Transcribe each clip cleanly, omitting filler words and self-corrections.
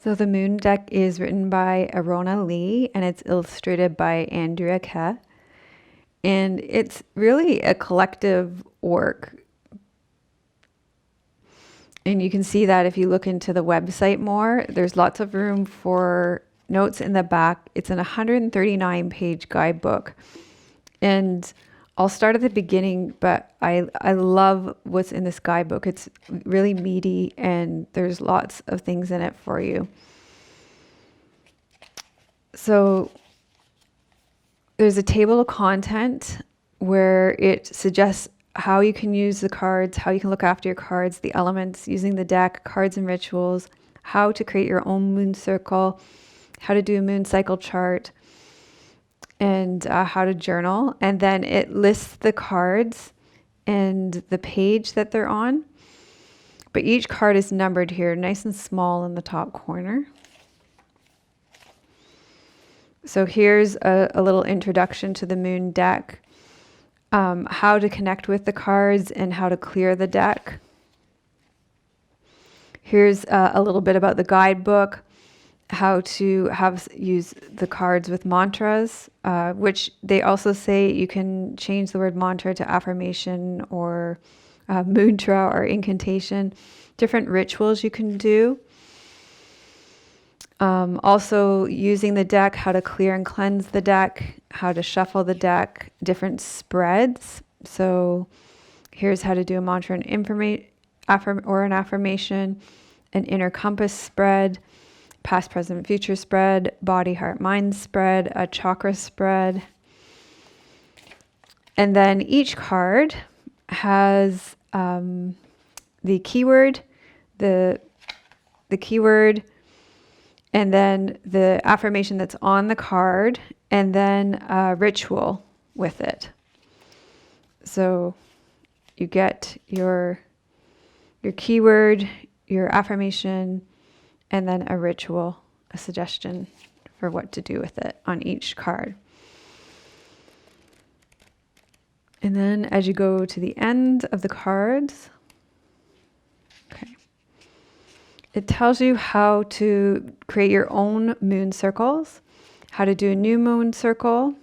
So the moon deck is written by Arona Lee and it's illustrated by Andrea Keh. And it's really a collective work. And you can see that if you look into the website more, there's lots of room for notes in the back. It's an 139-page guidebook. And I'll start at the beginning, but I love what's in this guidebook. It's really meaty and there's lots of things in it for you. So there's a table of content where it suggests how you can use the cards, how you can look after your cards, the elements, using the deck, cards and rituals, how to create your own moon circle, how to do a moon cycle chart, and how to journal. And then it lists the cards and the page that they're on. But each card is numbered here, nice and small in the top corner. So here's a little introduction to the moon deck, how to connect with the cards and how to clear the deck. Here's a little bit about the guidebook, how to use the cards with mantras, which they also say you can change the word mantra to affirmation or mantra or incantation, different rituals you can do. Also using the deck, how to clear and cleanse the deck, how to shuffle the deck, different spreads. So here's how to do a mantra and an affirmation, an inner compass spread, past, present, future spread, body, heart, mind spread, a chakra spread. And then each card has the keyword, the keyword, and then the affirmation that's on the card, and then a ritual with it. So you get your keyword, your affirmation, and then a ritual, a suggestion for what to do with it on each card. And then as you go to the end of the cards, it tells you how to create your own moon circles, how to do a new moon circle,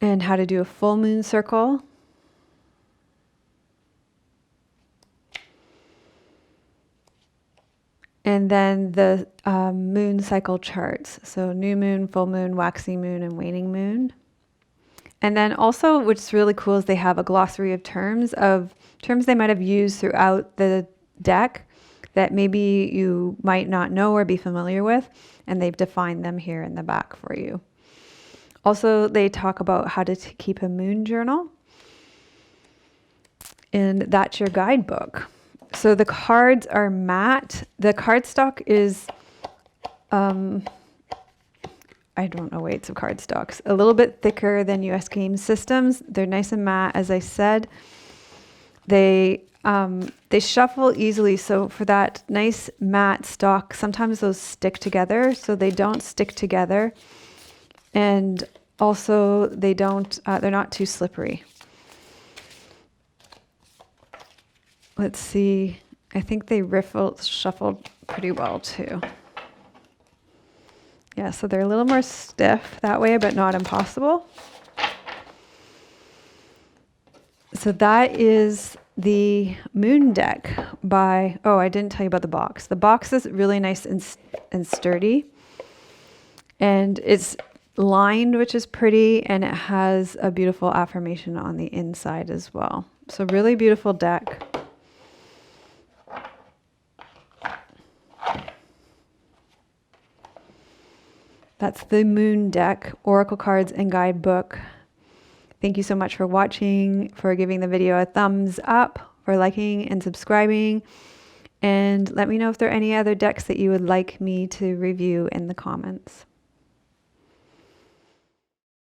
and how to do a full moon circle. And then the moon cycle charts. So new moon, full moon, waxing moon, and waning moon. And then also, what's really cool is they have a glossary of terms they might have used throughout the deck that maybe you might not know or be familiar with, and they've defined them here in the back for you. Also, they talk about how to keep a moon journal, and that's your guidebook. So the cards are matte. The cardstock is I don't know weights of cardstocks, a little bit thicker than US Game Systems. They're nice and matte, as I said. They shuffle easily. So for that nice matte stock, sometimes those stick together, so they don't stick together. And also they're not too slippery. Let's see. I think they shuffled pretty well too. Yeah, so they're a little more stiff that way, but not impossible. So that is the moon deck by, I didn't tell you about the box. The box is really nice and sturdy. And it's lined, which is pretty, and it has a beautiful affirmation on the inside as well. So really beautiful deck. That's the moon deck, oracle cards and guidebook. Thank you so much for watching, for giving the video a thumbs up, for liking and subscribing. And let me know if there are any other decks that you would like me to review in the comments.